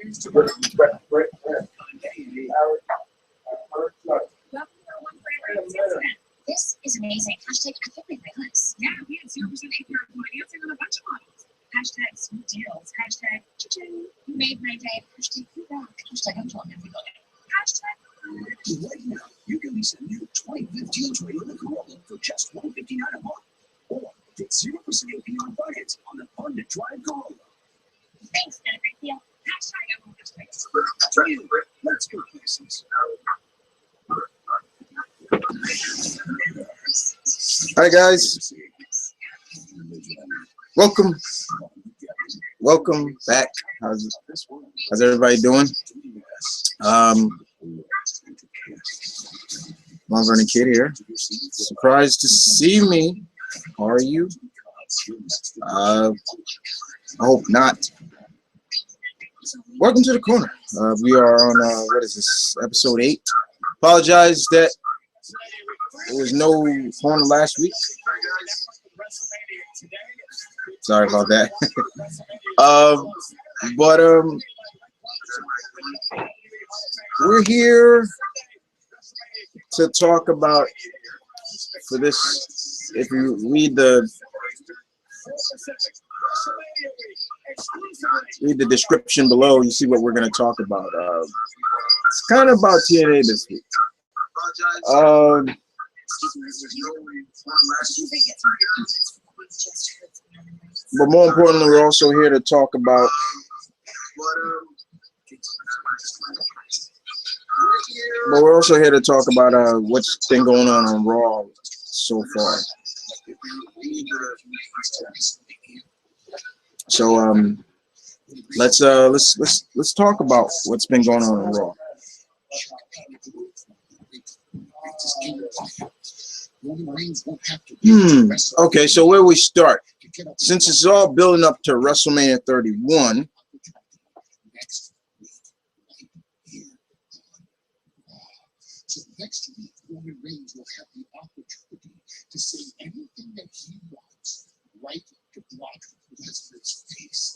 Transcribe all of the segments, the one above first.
This is amazing. Hashtag I think we realize. Yeah, we had 0% APR financing on a bunch of models. Hashtag sweet deals. Hashtag cha-ching. You made my day. Hashtag you rock. Hashtag I'm telling everybody. Hashtag. Right now, you can lease a new 2015 Toyota Corolla for just $159 a month. Or get 0% APR finance on the fun to drive Corolla. Thanks, Bennett. Hashtag I'm hashtag. Let's go places. Hi guys, welcome back. How's everybody doing? Mount Vernon Kid here. Surprised to see me. How are you? I hope not. Welcome to the corner. We are on what is this, episode 8. Apologize that there was no corner last week. Sorry about that. But we're here to talk about, for this, if you read the description below, you see what we're going to talk about. It's kind of about TNA this week. But more importantly, we're also here to talk about what's been going on Raw so far. So let's talk about what's been going on Raw. Okay, so where we start? Since it's all building up to WrestleMania 31, so next week, Roman Reigns will have the opportunity to say anything that he wants right to Brock Lesnar's face.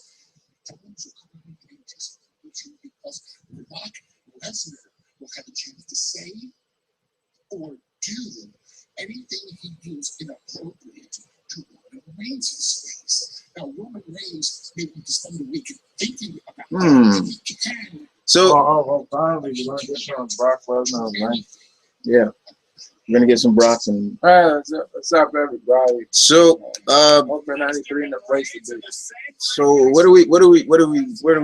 Times are coming in anticipation because Brock Lesnar will have a chance to say or do anything he deems inappropriate to Roman Reigns' face. Now, Roman Reigns may be to spend the week thinking about that. He can. So, finally, we're going to get some Brock Lesnar, right? Yeah, we're going to get some Brock and. What's up, everybody? So, Open 93 in the place to do. So, where do we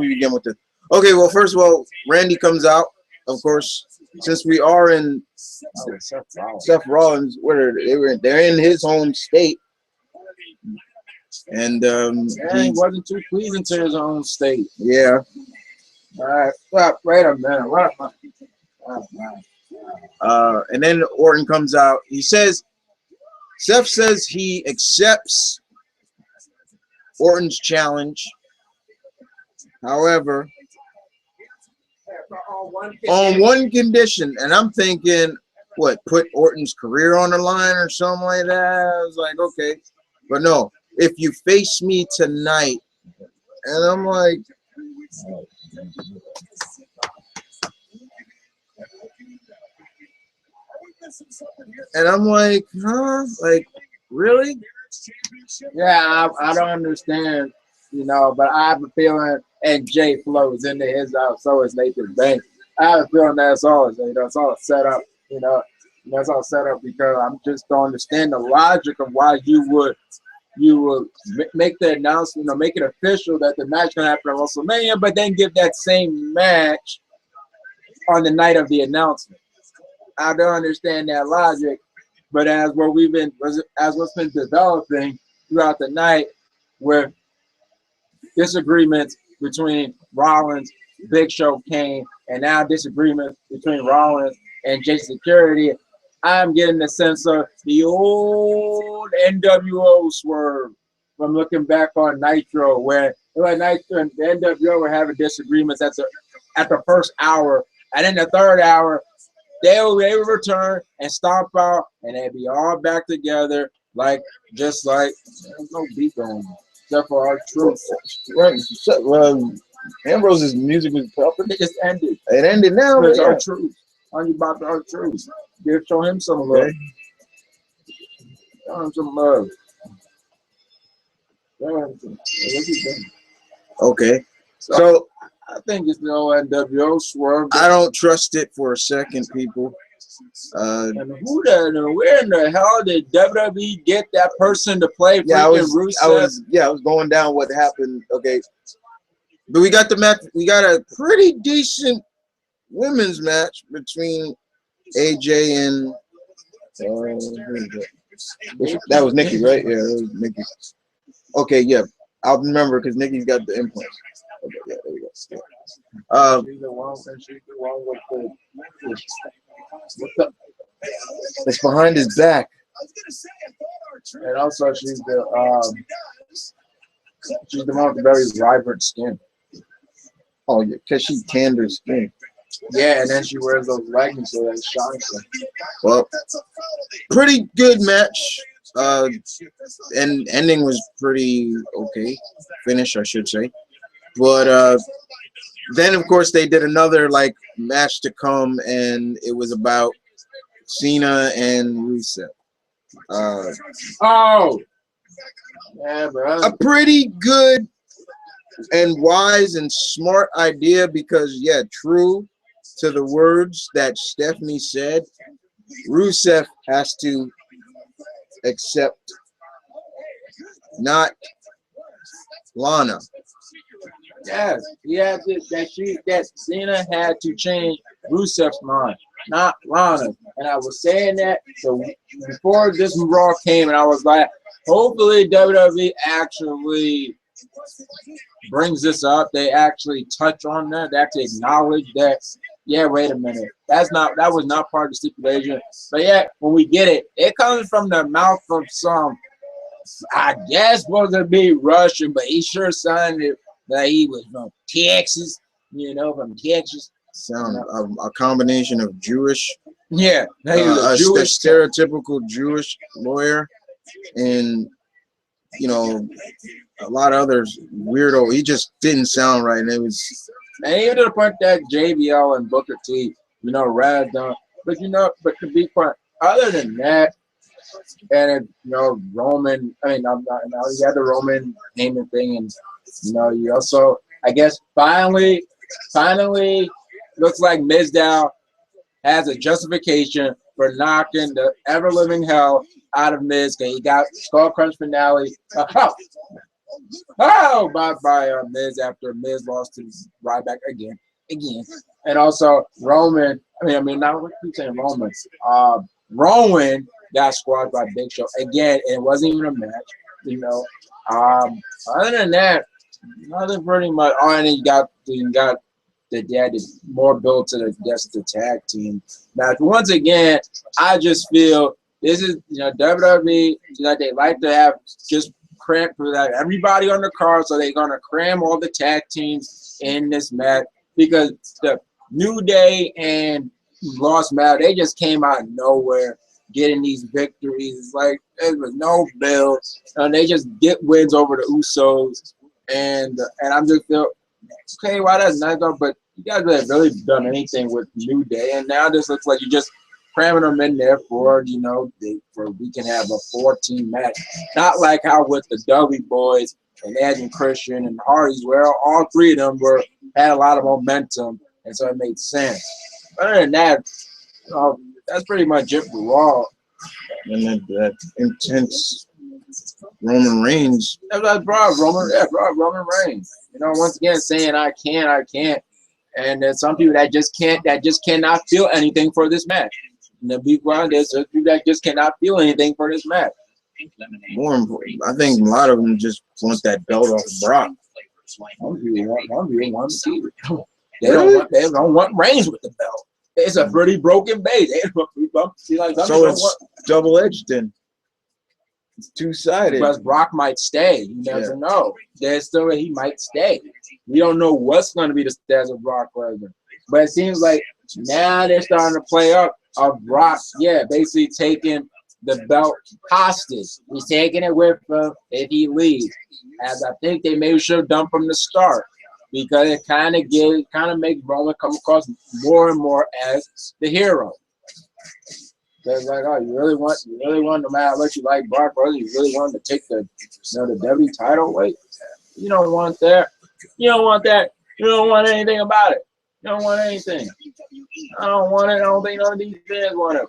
begin with this? Okay, well, first of all, Randy comes out, of course. Since we are in Seth Rollins, they're in his home state, and he wasn't too pleasing to his own state. Yeah. All right. Well, wait a minute. What am I? And then Orton comes out. Seth says he accepts Orton's challenge. However, on one condition, and I'm thinking, what, put Orton's career on the line or something like that? I was like, okay, but no, if you face me tonight, and I'm like, huh? Like, really? Yeah, I don't understand, but I have a feeling, and Jay flows into his house, so is Nathan Banks. I have a feeling that's all, it's all set up, it's all set up because I just don't understand the logic of why you would make the announcement, make it official that the match gonna happen at WrestleMania, but then give that same match on the night of the announcement. I don't understand that logic, but as what's been developing throughout the night, with disagreements between Rollins, Big Show, Kane, and now disagreements between Rollins and Jay Security, I'm getting the sense of the old NWO swerve from looking back on Nitro, where Nitro and the NWO were having disagreements at the first hour, and in the third hour, they would return and stomp out, and they'd be all back together, just like there's no beat going on, except for our troops. Right. So, Ambrose's music was pumping. It just ended. It ended now. It's But our yeah. truth. On about our truth. Show him some love. Okay. Show him some love. Show him some. What's he doing? Okay. So I think it's the old NWO swerve. I don't trust it for a second, people. And where in the hell did WWE get that person to play Yeah, freaking Rusev? I was going down what happened. Okay. But we got the match. We got a pretty decent women's match between AJ and that was Nikki, right? Yeah, that was Nikki. Okay, yeah, I'll remember because Nikki's got the implants. Okay, yeah, there we go. Yeah. It's behind his back. And also she's the one with the very vibrant skin. Oh yeah, because she tanned her skin. Yeah, and then she wears those leggings so that shines. Well, pretty good match. And ending was pretty okay. Finish, I should say. But then, of course, they did another like match to come, and it was about Cena and Rusev. Yeah, bro. A pretty good and wise and smart idea because, yeah, true to the words that Stephanie said, Rusev has to accept not Lana. Yes, he had to, that Cena had to change Rusev's mind, not Lana. And I was saying that so before this Raw came, and I was like, hopefully WWE actually brings this up. They actually touch on that. They actually acknowledge that. Yeah, wait a minute. That was not part of the stipulation. But yeah, when we get it, it comes from the mouth of some, I guess, supposed to be Russian, but he sure sounded like he was from Texas, from Texas. Sound a combination of Jewish, yeah, a Jewish, stereotypical Jewish lawyer, and a lot of others weirdo. He just didn't sound right, and it was. And even to the point that JBL and Booker T, Raz done, but to be quite, other than that, and Roman. I mean, you had the Roman Heyman thing, and you also, I guess, finally, looks like Mizdow has a justification for knocking the ever-living hell out of Miz. He got Skull Crunch finale. By Miz after Miz lost to Ryback again. And also Roman. Not what keep saying Roman. Rowan got squashed by Big Show again. It wasn't even a match. Other than that, nothing pretty much. Oh, and then you got they added more build to the tag team match. Once again, I just feel this is WWE. They like to have just cram everybody on the card, so they're gonna cram all the tag teams in this match because the New Day and Lost Match, they just came out of nowhere getting these victories. It's like there was no build, and they just get wins over the Usos, and I'm just feel okay. Why that's nice though, but you guys haven't really done anything with New Day, and now this looks like you just cramming them in there for we can have a 14 match, not like how with the Dudley Boys and Edge and Christian and Hardys, where all three of them had a lot of momentum, and so it made sense. Other than that, that's pretty much it for Raw. And that intense Roman Reigns. That's brought Roman Reigns. Once again saying I can't, and there's some people that just cannot feel anything for this match. And the big one, there's some people that just cannot feel anything for this match. More important, I think a lot of them just want that belt off Brock. One people want to keep it. They don't want Reigns with the belt. It's a pretty broken base. So it's double-edged then. It's two-sided. Because Brock might stay. You never know. There's still he might stay. We don't know what's going to be the status of Brock Lesnar. But it seems like now they're starting to play up of Brock, basically taking the belt hostage. He's taking it with him if he leaves. As I think they maybe should have done from the start. because it kind of makes Roman come across more and more as the hero. Because like, oh, you really want, no matter what you like Brock Lesnar, you really want him to take the WWE title? Wait, you don't want that. You don't want that. You don't want anything about it. You don't want anything. I don't want it. I don't think none of these fans want it.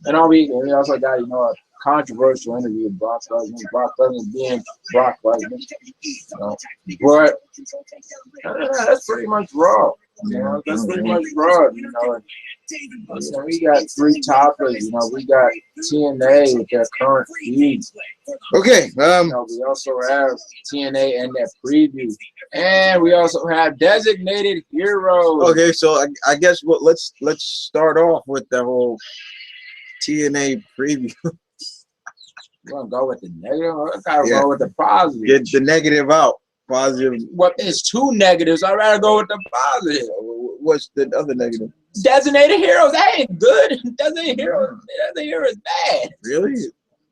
And we also got, a controversial interview with Brock Lesnar. Brock Lesnar being Brock Lesnar. But that's pretty much Raw. That's pretty much Raw. We got 3 topics. We got TNA with their current feuds. Okay. We also have TNA and that preview, and we also have designated heroes. Okay, so I guess let's start off with the whole TNA preview. You want to go with the negative? I gotta go with the positive. Get the negative out. Positive. What is 2 negatives? I'd rather go with the positive. What's the other negative? Designated heroes. That ain't good. Designated hero is bad. Really?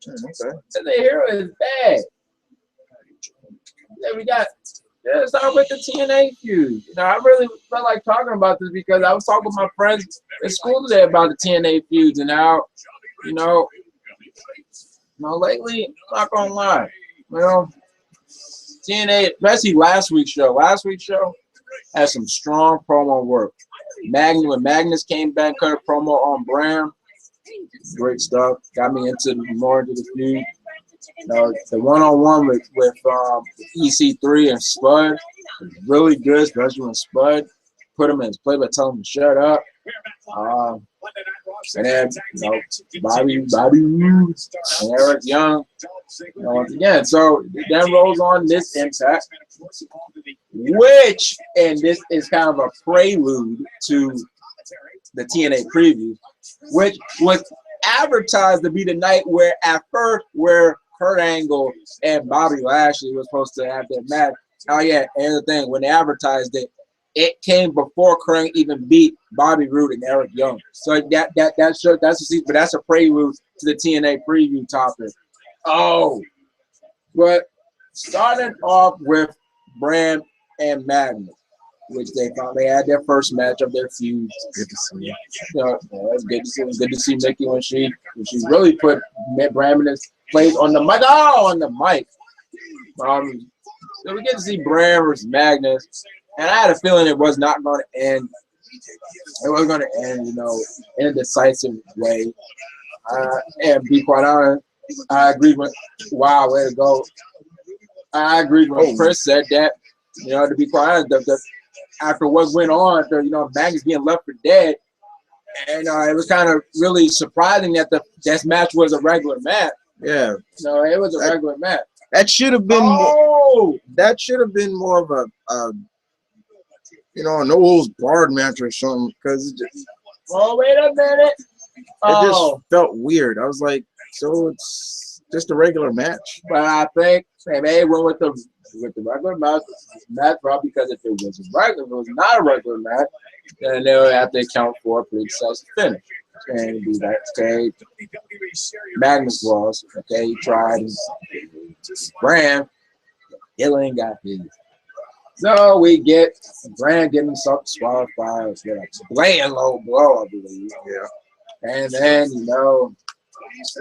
Okay. Designated hero is bad. Then we got. Let's start with the TNA feud. I really felt like talking about this because I was talking with my friends at school today about the TNA feuds and how, lately, I'm not gonna lie, TNA, especially last week's show had some strong promo work. When Magnus came back, cut a promo on Bram. Great stuff. Got me more into the feud. The one-on-one with EC3 and Spud was really good, especially when Spud put him in his place by telling him to shut up. And then Bobby Roode and Eric Young. Once again, so then rolls on this Impact, and this is kind of a prelude to the TNA preview, which was advertised to be the night where Kurt Angle and Bobby Lashley was supposed to have their match. Oh yeah, and the thing, when they advertised it, it came before Kurt even beat Bobby Roode and Eric Young. So that's a prelude to the TNA preview topic. Oh, but starting off with Bram and Magnus, which they thought they had their first match of their feud. Good to see. Good to see Mickey when she really put Bram in his place on the mic. On the mic. So we get to see Bram versus Magnus, and I had a feeling it was not going to end. It was going to end, in a decisive way. And be quite honest, I agree with. Wow, way to go! I agreed when Chris said that. To be quite honest, after what went on, Magnus being left for dead, and it was kind of really surprising that this match was a regular match. Yeah. It was a regular match. That should have been. That should have been more of a an old barred match or something, because it just. Oh, wait a minute. It just felt weird. I was like, so it's just a regular match. But I think they went with the regular match probably because if it was not a regular match, then they would have to account for a pre-successful finish. And be like, okay, Magnus lost. Okay, he tried. Bram, Dylan got his. So we get Bram getting himself disqualified with a blatant low blow, I believe. Yeah. And then,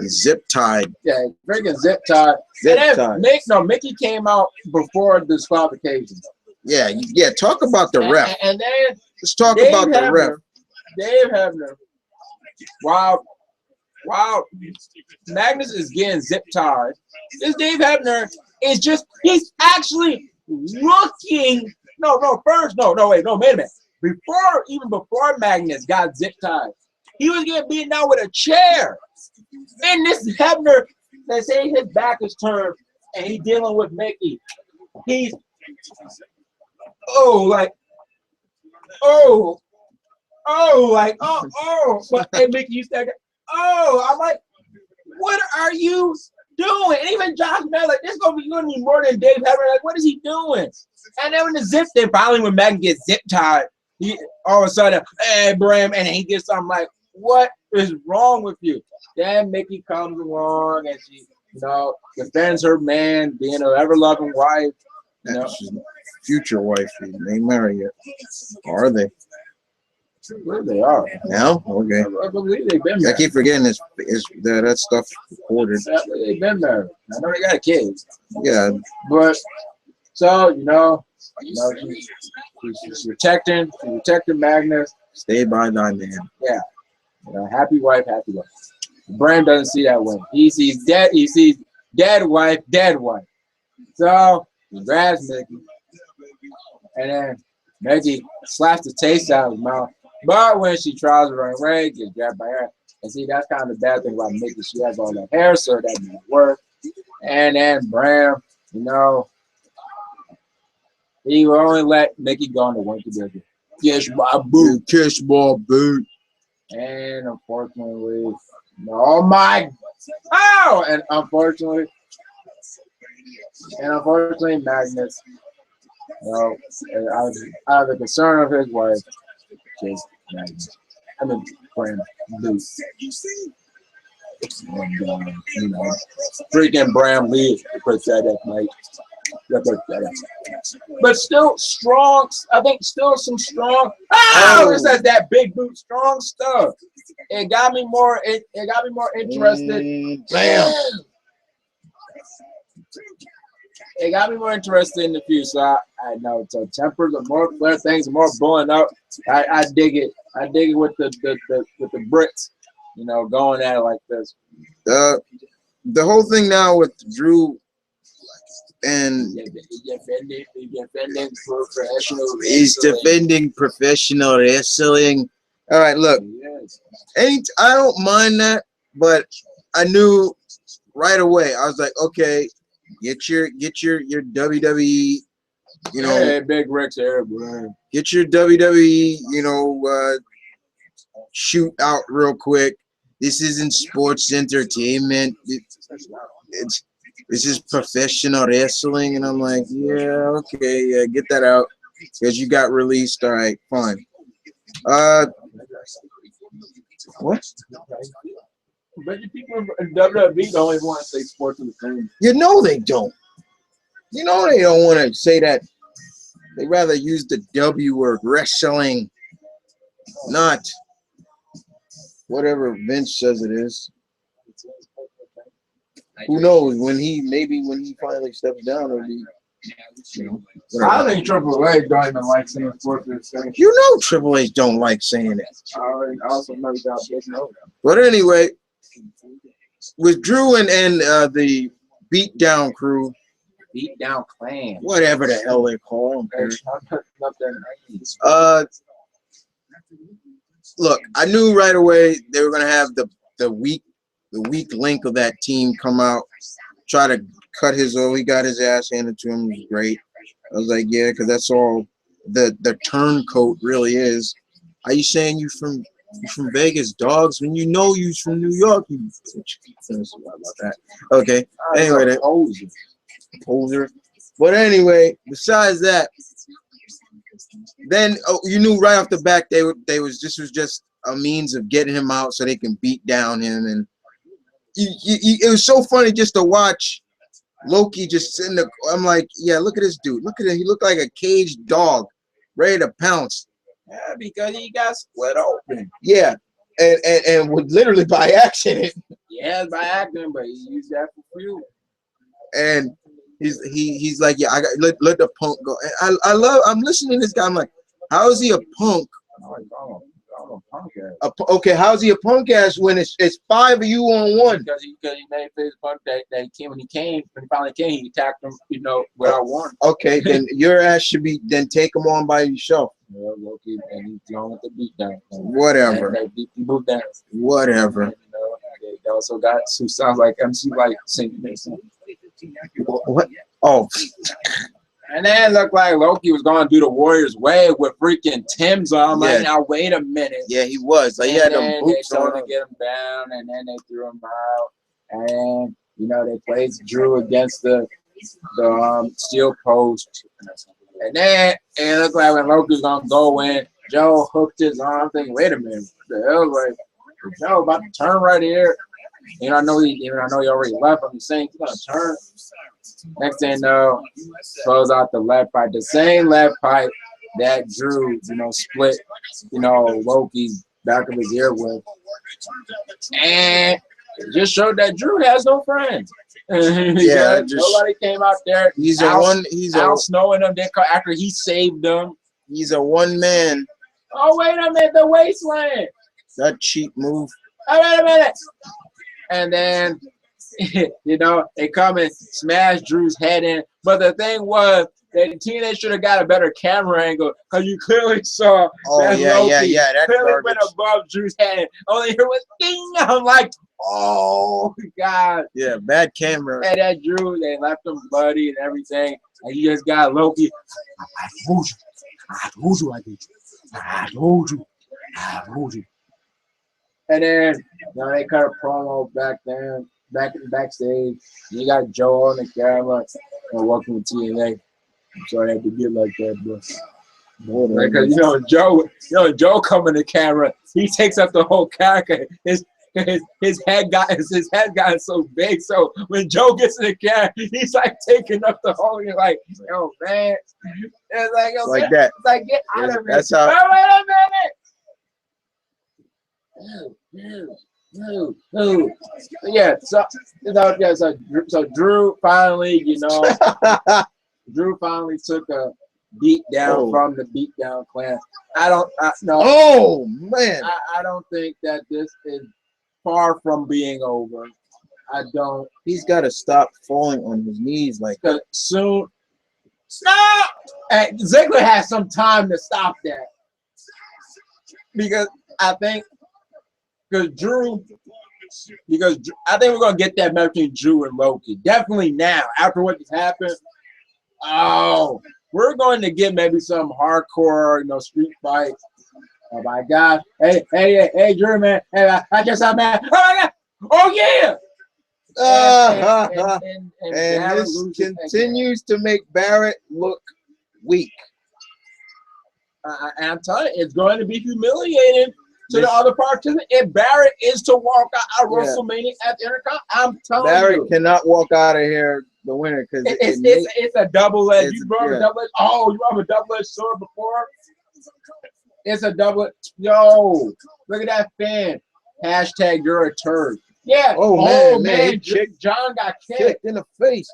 zip tied. Yeah, freaking zip tied. Mickey came out before the disqualification. Yeah. Talk about the ref. And then let's talk about the ref. Dave Hebner. Wow. Magnus is getting zip tied. This Dave Hebner is he's actually looking. Wait a minute. Before Magnus got zip tied, he was getting beaten down with a chair. And this Hebner, they say his back is turned and he's dealing with Mickey. He's but hey, Mickey, you said, I'm like, what are you doing? And even Josh Mann, like, this is gonna be more than Dave Hebner. Like, what is he doing? And then when the zip thing, finally when Magnus gets zip tied, he all of a sudden, hey, Bram, and he gets something like, what is wrong with you? Then Mickey comes along and she, defends her man, being her ever-loving wife. know, She's future wife. They ain't married yet. Or are they? Where they are now? Okay. I believe they've been married. I keep forgetting that stuff recorded. They've been married. I know they got kids. Yeah. But so she's protecting Magnus. Stay by thy man. Yeah. Happy wife, happy life. Bram doesn't see that way. He sees dead wife, dead wife. So he grabs Mickey. And then Mickey slaps the taste out of his mouth. But when she tries to run away, gets grabbed by her. And see, that's kind of the bad thing about Mickey. She has all that hair, so that doesn't work. And then Bram, he will only let Mickey go on the one together. Kiss my boot. Kiss my boot. And unfortunately, and unfortunately, Magnus, out of the concern of his wife, just Magnus. Bram loose. And, freaking Bram leaves to protect that night. But still strong. I think still some strong. It says that big boot, strong stuff. It got me more. It got me more interested. Bam. It got me more interested in the future. So I know. So tempers are more clear, things are more blowing up. I dig it. I dig it with the Brits. Going at it like this. The whole thing now with Drew. And he's defending professional wrestling. All right, look. I don't mind that, but I knew right away. I was like, okay, get your WWE, Hey, Big Rick's here, bro. Get your WWE, shoot out real quick. This isn't sports entertainment. This is professional wrestling, and I'm like, yeah, okay, yeah, get that out, because you got released. All right, fine. What? But you people in WWE don't even want to say sports entertainment. They don't. They don't want to say that. They rather use the W word, wrestling, not whatever Vince says it is. Who knows? When he finally steps down, it'll be. I think Triple H don't even like saying sports entertainment. Triple H don't like saying it. I also know you got big nose. But anyway, with Drew and the Beatdown crew, Beatdown Clan, whatever the hell they call them. Look, I knew right away they were gonna have the weak link of that team come out, try to cut his own. He got his ass handed to him. It was great. I was like, yeah, because that's all the turncoat really is. Are you saying you from Vegas, dogs? When you from New York, you about that. Okay. Anyway, that poser. But anyway, besides that, then you knew right off the bat this was just a means of getting him out so they can beat down him. And it was so funny just to watch Loki just sitting there. I'm like, yeah, look at this dude. Look at him. He looked like a caged dog, ready to pounce. Yeah, because he got split open. Yeah, and was literally by accident. Yeah, by accident, but he used that for fuel. And he's like, yeah, I got let the punk go. And I'm listening to this guy. I'm like, how is he a punk? Okay, how's he a punk ass when it's 5 of you on one? Because he made his punk that when he finally came, he attacked him, without warning. Okay, then your ass should be take him on by yourself. Yeah, okay, and he's going with the beat down. Whatever. And they moved down. Whatever. They also got who sounds like MC Light singing this song. What? Oh. And then it looked like Loki was going to do the Warriors way with freaking Tim's on. I'm like, now wait a minute. Yeah, he was. Like, he had them boots on. They get him down, and then they threw him out. And, they placed Drew against the steel post. And then it looked like when Loki was going to go in, Joe hooked his arm. I'm thinking, wait a minute. What the hell? Like, Joe about to turn right here. And I know he already left him. He's saying he's gonna turn. Next thing you know, throws out the left pipe. The same left pipe that Drew, split, Loki's back of his ear with. And it just showed that Drew has no friends. Yeah, nobody came out there. He's out snowing them after he saved them. He's a one man. Oh, wait a minute, the wasteland. That cheap move. Oh, wait a minute. And then, they come and smash Drew's head in. But the thing was, that TNA should have got a better camera angle because you clearly saw that Loki that clearly garbage. went above Drew's head. Only here was ding. I'm like, oh, God. Yeah, bad camera. And that Drew, they left him bloody and everything. And you just got Loki. I told you I did. I told you. And then they cut a promo backstage. You got Joe on the camera and welcome to TNA. I'm sorry I had to get like that, bro. Because Joe coming to camera, he takes up the whole character. His head got so big. So when Joe gets in the camera, he's like taking up the whole. You're like, yo, man. It's like, yo, like that. It's like, get out of it. That's how. Oh, wait a minute. No. Yeah. So Drew finally, Drew finally took a beat down from the beatdown clan. No. Oh man. I don't think that this is far from being over. I don't. He's got to stop falling on his knees like that. Soon. Stop! And Ziggler has some time to stop that. Because I think I think we're gonna get that match between Drew and Loki. Definitely now, after what just happened. Oh, we're going to get maybe some hardcore, street fights. Oh my God! Hey, Drew, man! Hey, I just saw, man! Oh my God! Oh yeah! And this continues to make Barrett look weak. And I'm telling you, it's going to be humiliating to the other participants. If Barrett is to walk out of WrestleMania at the Intercom, I'm telling you. Barrett cannot walk out of here the winner because it's a double-edged. You brought a double-edged. Oh, you have a double-edged sword before? It's a double. Yo, look at that fan. Hashtag you're a turd. Yeah. Oh man. John got kicked in the face.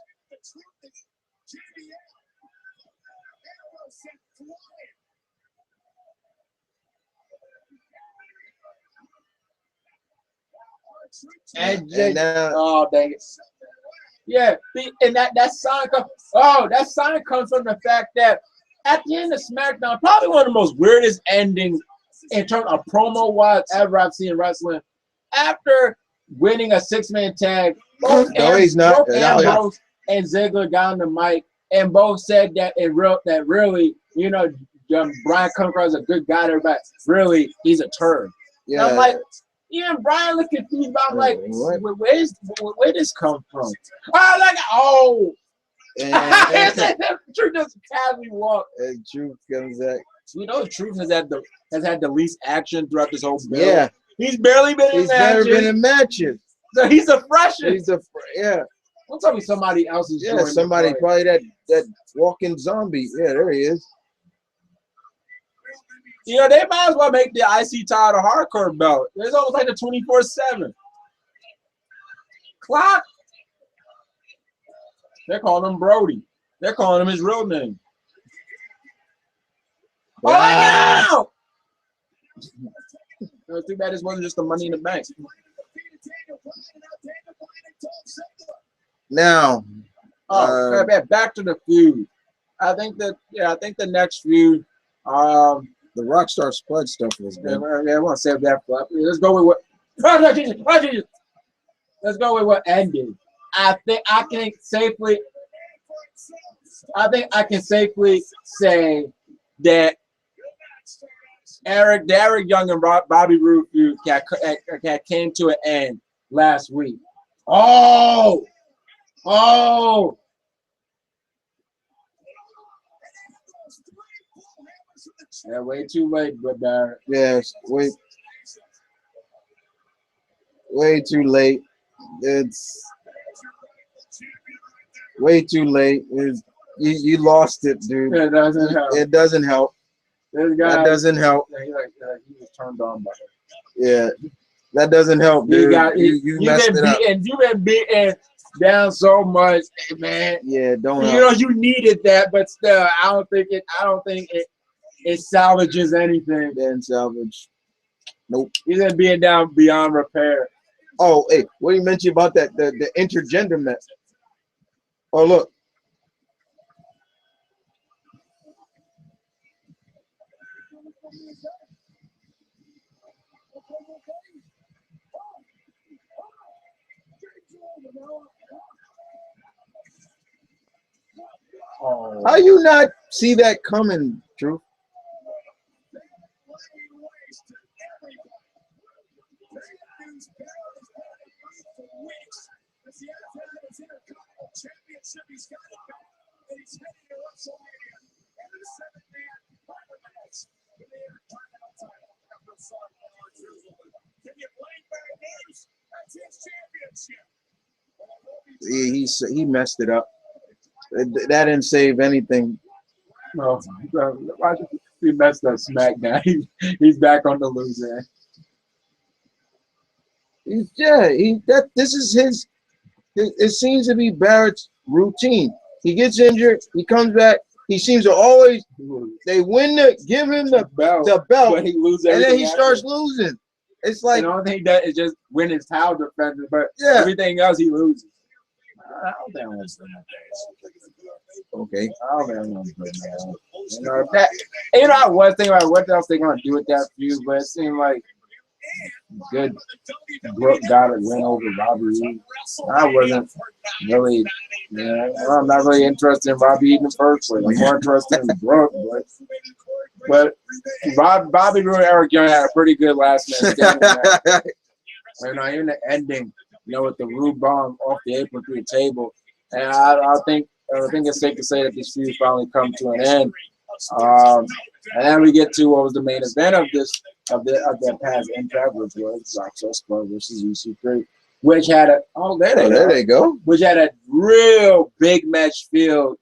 And oh dang it. Yeah, and that sign comes. Oh, that sign comes from the fact that at the end of SmackDown, probably one of the most weirdest endings in terms of promo-wise ever I've seen in wrestling. After winning a 6-man tag, both Ambrose and Ziggler got on the mic and both said that really, Brian comes across as a good guy to everybody. Really, he's a turd. Yeah. And I'm like, even Brian looked confused. But I'm like, where this come from? Truth just casually walk. And Truth comes back. Truth has had the least action throughout this whole build. Yeah. He's barely been in matches. He's never been in matches. So he's a freshman. Don't tell me somebody else is joining. Somebody probably that walking zombie. Yeah, there he is. They might as well make the IC title the hardcore belt. It's almost like the 24/7 clock. They're calling him Brody. They're calling him his real name. Oh, no! Too bad this wasn't just the Money in the Bank. Now, back to the feud. I think the next feud, the Rockstar Spud stuff was good. I want to save that for. Let's go with what. Let's go with what ended. I think I can safely say that Derek Young and Bobby Roode feud came to an end last week. Oh! Yeah, way too late, but yes, way too late. It's way too late. You lost it, dude. It doesn't help. It doesn't help. This guy, That doesn't help. he was turned on by it. Yeah, that doesn't help, dude. You messed it up. You've been beaten down so much, man. Yeah, don't You help. know you needed that, but still, I don't think it salvages anything. Didn't salvage. Nope. He's been being down beyond repair. Oh, hey, what do you mention about that? The intergender mess. Oh, look. Oh. How you not see that coming, Drew? Yeah, he messed it up. That didn't save anything. No, he messed up SmackDown. He's back on the loser end. This is his. It seems to be Barrett's routine. He gets injured, he comes back. He seems to always. They win give him the belt, but he loses, and then he starts losing. It's like the only thing that is just win his title defense, but yeah, everything else he loses. I don't think I'm gonna say that. Okay. I don't think I'm gonna say that. I was thinking about what else they're gonna do with that feud, but it seemed like good Brooke got a win over Robbie Reed. I wasn't really, I'm not really interested in Robbie Reed in the first place. I'm more interested in Brooke, but Bobby Roode and Eric Young had a pretty good last man standing. Even the ending, with the Rude bomb off the apron through the table, and I think it's safe to say that this feud finally come to an end. And then we get to what was the main event of that past Impact, which was Access Club versus EC3, which had there they go, which had a real big match feel,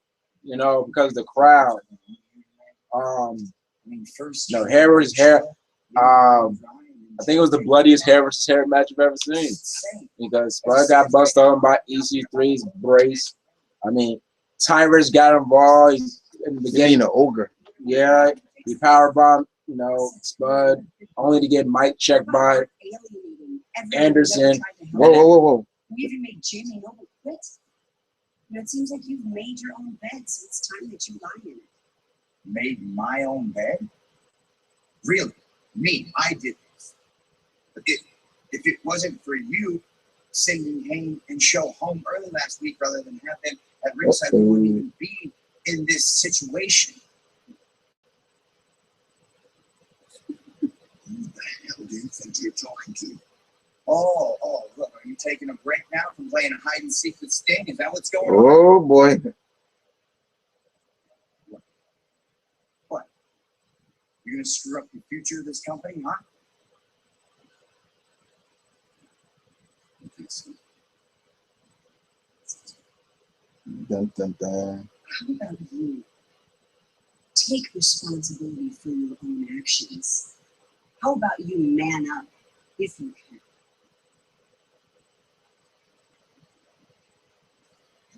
because of the crowd. Hair versus hair. I think it was the bloodiest hair versus hair match I've ever seen, because Spud got busted on by EC3's brace. I mean, Tyrus got involved in the beginning. An ogre. Yeah, he powerbombed, Spud, only to get Mike checked by Anderson. Whoa. We even made Jamie Noble quit. But it seems like you've made your own bed, so it's time that you lie in it. Made my own bed? Really? Me? I did this. But if it wasn't for you sending Hayne and Show home early last week rather than have them at ringside, we wouldn't even be in this situation. Who the hell do you think you're talking to? Oh, look, are you taking a break now from playing a hide and seek with Sting? Is that what's going on? Oh boy. What? You're gonna screw up the future of this company, huh? Dun, dun, dun. How about you take responsibility for your own actions? How about you man up if you can?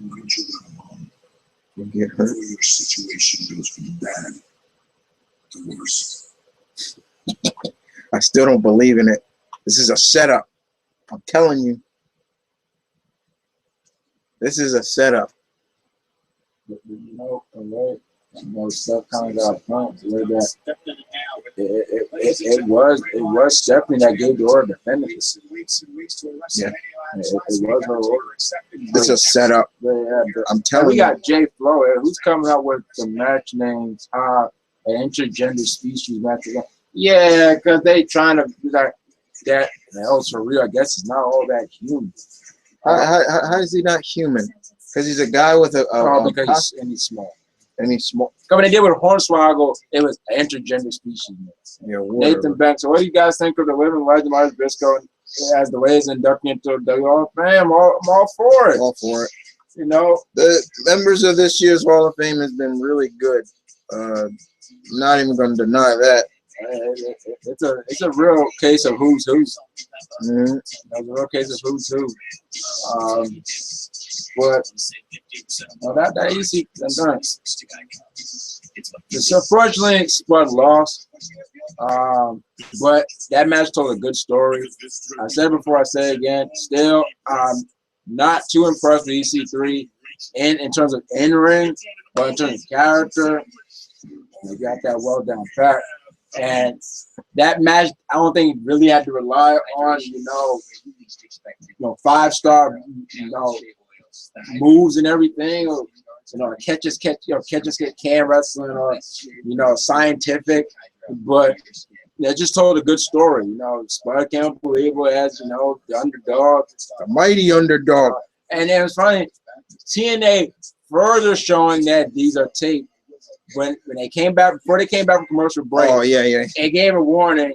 Why don't you let him on? You get hurt. Before your situation goes from bad to worse. I still don't believe in it. This is a setup. I'm telling you. This is a setup. Stuff kind of got pumped. It was Stephanie that gave the order to finish it. Yeah. It was her order. This is a setup. I'm telling you. We got Jay Flo, who's coming up with the match names, an intergender species match. Yeah, because they trying to be like that. Also real. I guess it's not all that human. How is he not human? Because he's a guy with because he's small. And he's small. When they did with Hornswoggle, it was an intergender species. Yeah, Nathan Banks. So what do you guys think of the living legend Lars Briscoe as the way it's inducted into the Hall of Fame, I'm all for it. All for it. You know, The members of this year's Hall of Fame has been really good. Not even going to deny that. It's a real case of who's who. Mm-hmm. It's a real case of who's who. But that easy done. It's unfortunately Spud lost. But that match told a good story. I said it before, I say it again. Still, I'm not too impressed with EC3 in terms of in-ring, but in terms of character, they got that well down pat. And that match, I don't think really had to rely on, you know, 5-star, moves and everything, or catch as catch can wrestling, or scientific. But it just told a good story. Spud came up believable as the underdog, the mighty underdog. And it was funny. TNA further showing that these are taped. When they came back, before they came back from commercial break, it gave a warning,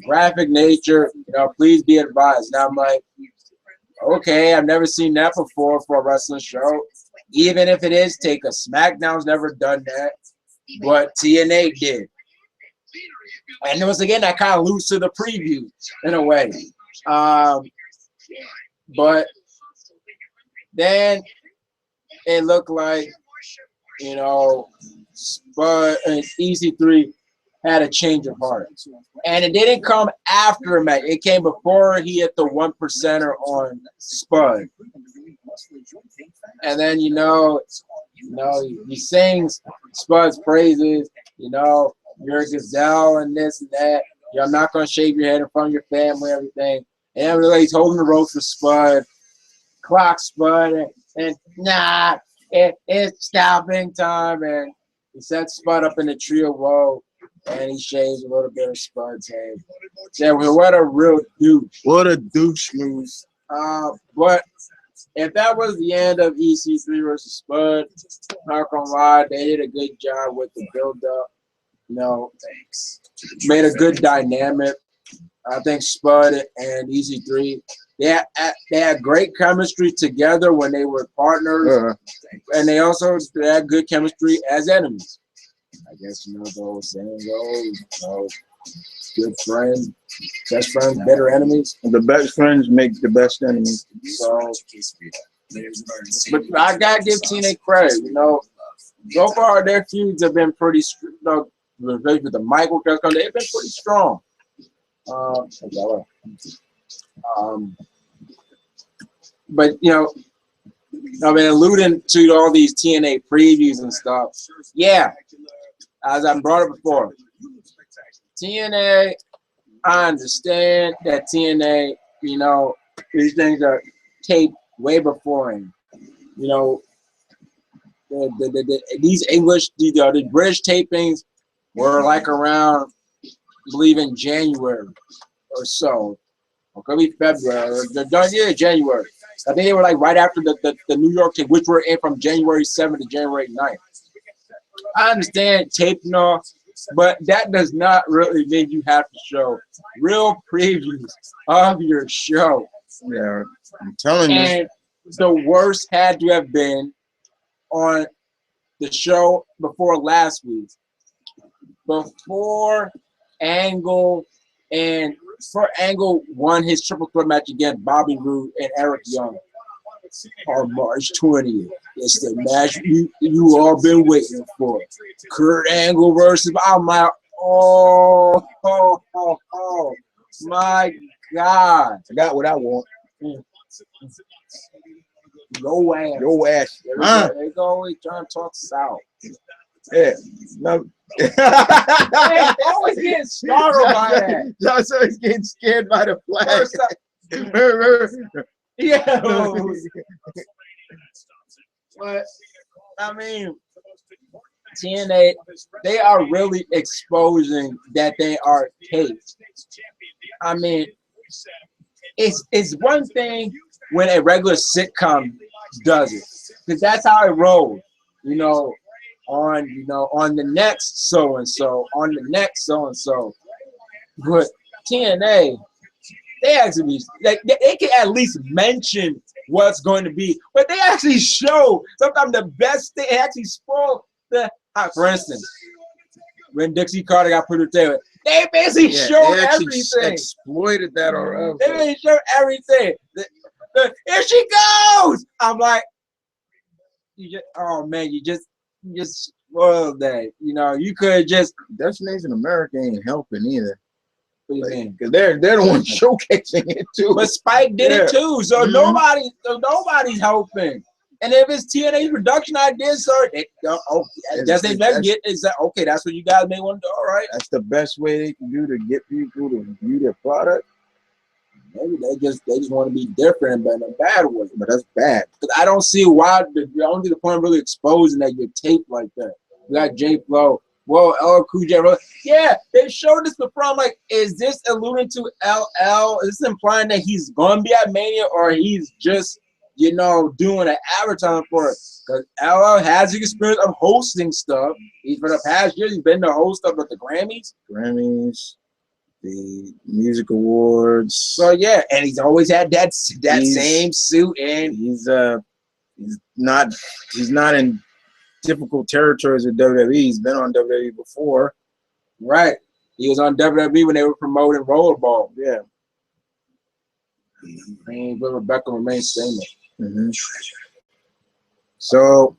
graphic nature, please be advised. Now I'm like, okay, I've never seen that before for a wrestling show. Even if it is take a SmackDown's never done that, but TNA did. And once again, that kind of loosened the preview in a way. But then it looked like, Spud and EC3 had a change of heart. And it didn't come after a match. It came before he hit the 1%er on Spud. And then, he sings Spud's praises, you're a gazelle and this and that. You're not going to shave your head in front of your family, everything. And really, he's holding the ropes for Spud, clock Spud, and nah, it's stopping time. And he sets Spud up in the tree of woe, and he shaves a little bit of Spud's head. Yeah, well, what a real douche. What a douche move. But if that was the end of EC3 versus Spud, not gonna lie, they did a good job with the build-up. Made a good dynamic. I think Spud and EC3, they had great chemistry together when they were partners, and they also had good chemistry as enemies. I guess the old saying goes, good friends, best friends, better enemies. The best friends make the best enemies. So, but I gotta give TNA credit. So far their feuds have been pretty, with the Michael, they've been pretty strong. But I've been alluding to all these TNA previews and stuff. Yeah, as I brought it before, TNA, I understand that TNA, these things are taped way beforehand. These English, the British tapings were like around, I believe, in January or so. Or could be February. January. I think they were like right after the New York tape, which were in from January 7th to January 9th. I understand taping off, but that does not really mean you have to show real previews of your show. Yeah, I'm telling you. And the worst had to have been on the show before last week. Before Angle won his triple threat match against Bobby Roode and Eric Young on March 20th. It's the match you all been waiting for. Kurt Angle versus my my God. I got what I want. Go ass. Your ass. They go always trying to talk south. Yeah. No. Hey, always getting startled by that. John's always getting scared by the flag. Yeah. But I mean, TNA, they are really exposing that they are taped. I mean, it's one thing when a regular sitcom does it, because that's how it rolls. On the next so and so, on the next so and so. But TNA, they actually like they can at least mention what's going to be, but they actually show sometimes the best thing. They actually spoil the. For instance, when Dixie Carter got put to table, they basically showed they actually everything. Exploited that already. They basically showed everything. Here she goes. I'm like, oh man, you just spoiled that. You know, you could just. Destination America ain't helping either. Because they're the ones showcasing it too. But Spike did it too, so nobody's helping. And if it's TNA's production ideas, sir, that's okay. That's what you guys may want to do. All right, that's the best way they can do to get people to view their product. Maybe they just want to be different, but in a bad way. But that's bad because I don't see why. I don't see the point of really exposing that you're taped like that. We got J Flow. Whoa, LL Cool J. Yeah, they showed this before. I'm like, is this alluding to LL? Is this implying that he's going to be at Mania or he's just, doing an advertising for it? Because LL has the experience of hosting stuff. For the past years, he's been the host of the Grammys. The music awards. So, yeah, and he's always had that same suit. And he's not in difficult territories with WWE. He's been on WWE before. Right. He was on WWE when they were promoting Rollerball. Yeah. And but Rebecca remains famous. Mm-hmm. So,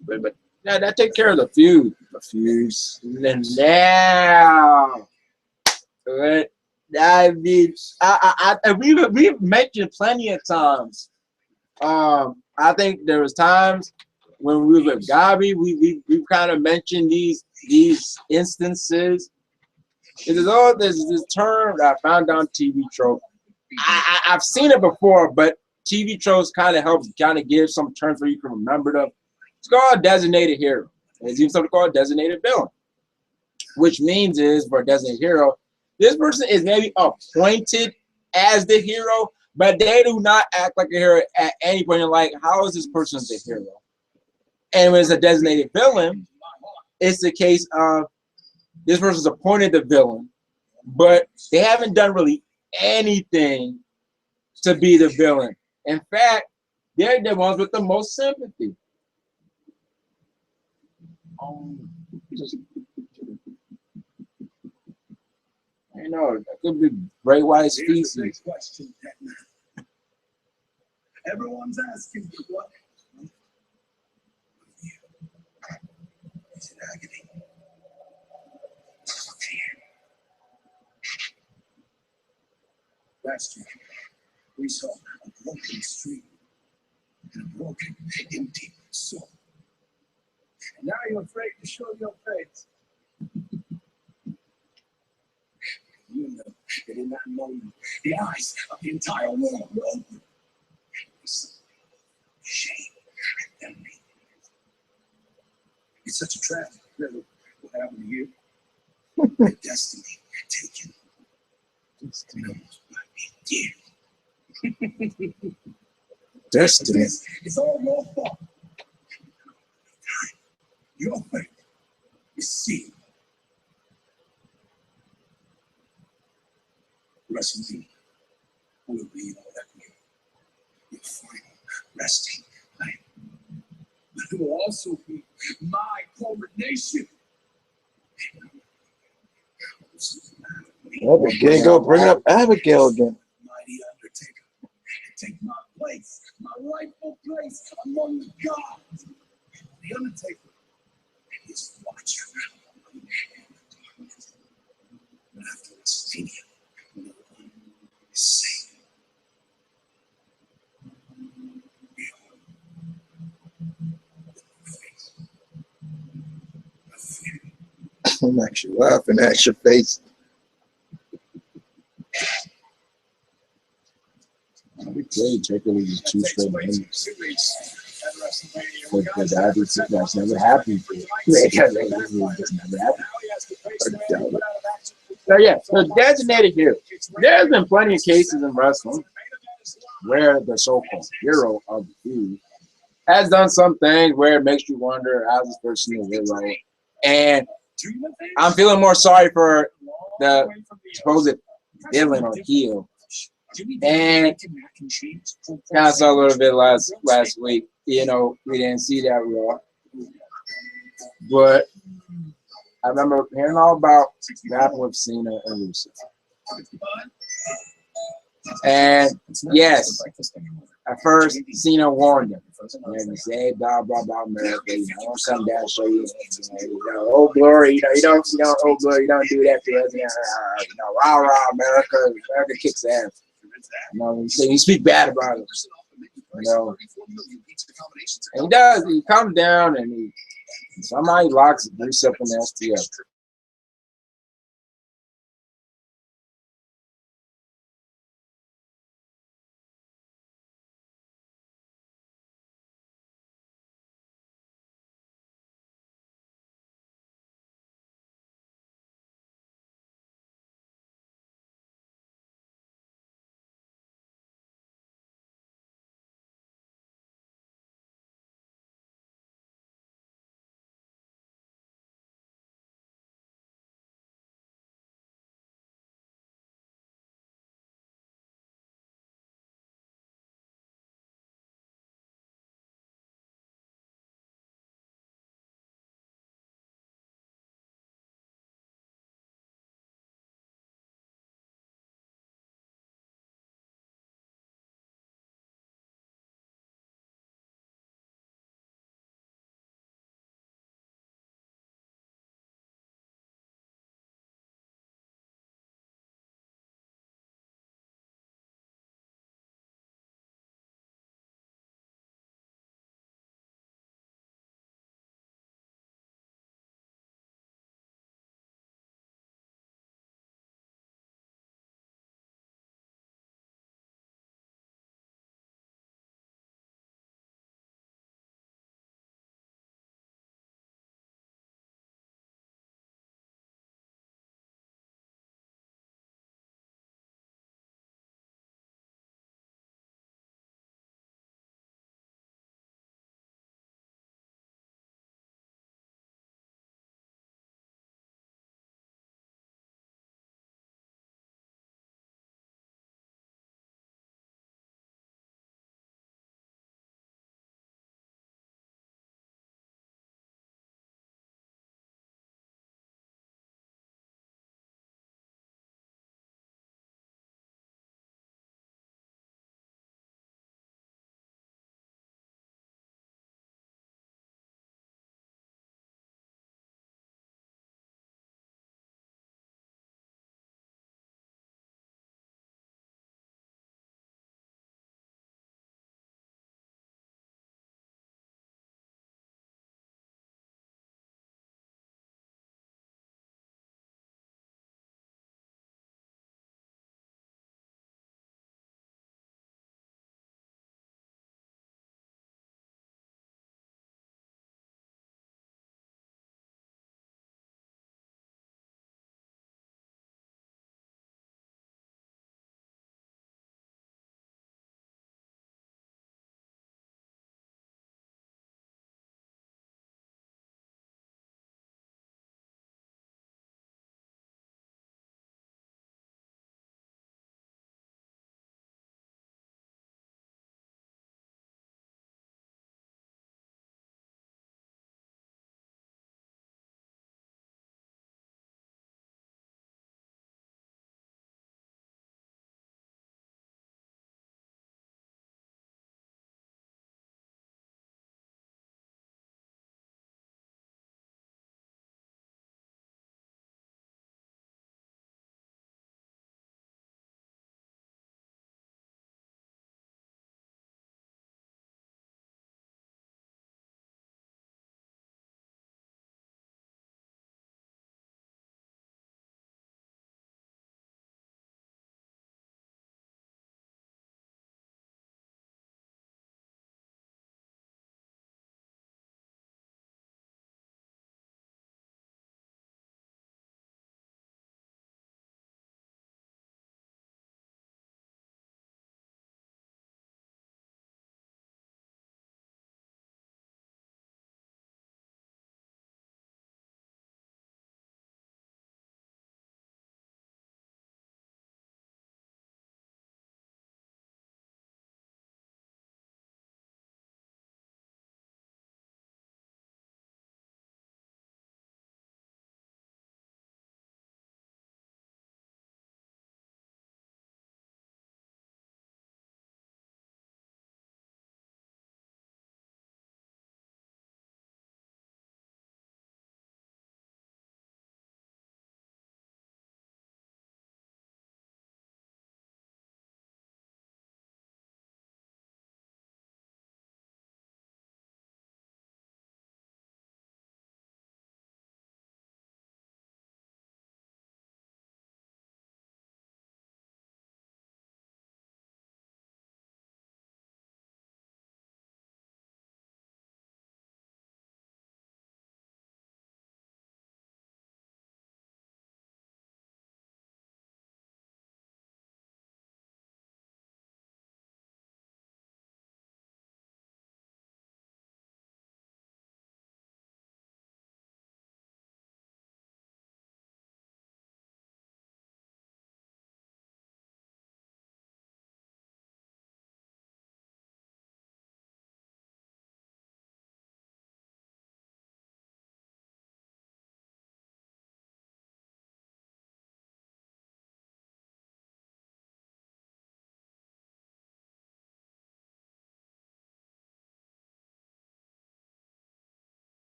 but that takes care of the feud. The feuds. And now, I mean, we've mentioned plenty of times. I think there was times when we were with Gabi, we kind of mentioned these instances. There's this term that I found on TV trope. I've seen it before, but TV tropes kind of give some terms where you can remember them. It's called designated hero. There's even something called designated villain, which means is for a designated hero, this person is maybe appointed as the hero, but they do not act like a hero at any point. You're like, how is this person the hero? And when it's a designated villain, it's the case of this person's appointed the villain, but they haven't done really anything to be the villain. In fact, they're the ones with the most sympathy. I know, that could be Bray Wyatt's species. Everyone's asking for what? Is it agony? Fear. Last year, we saw a broken street and a broken, empty soul. And now you're afraid to show your face. You know that in that moment, the eyes of the entire world were open. Shame and envy. It's such a tragedy, really, what happened to you. The destiny taken. Destiny almost brought me dear. Destiny. It's all your fault. Your fate is sealed. WrestleMania will be all that your final resting place. But it will also be my coronation. Go bring up Abigail again. Mighty Undertaker, take my place, my rightful place among the gods. The Undertaker is watcher in the darkness. But after WrestleMania, no one is safe. I'm actually laughing at your face. MV.K taking these two straight minutes. But that's never happened. Just never happened. So yeah, so designated hero. There's been plenty of cases in wrestling where the so-called hero of the feud has done some things where it makes you wonder, how's this person a hero? And I'm feeling more sorry for the supposed villain or heel. And kind of saw a little bit last week. You know, we didn't see that Raw, but I remember hearing all about rapping with Cena and Rusev. And yes, at first Cena warned him. And he said, blah blah blah, America. You know, don't come down and show you. You know, oh glory. You don't. Oh glory. You don't do that to us. You know, rah rah, America. America kicks ass. You know, you speak bad about it. You know, and he does. He comes down and somehow he locks Bruce up in the STF.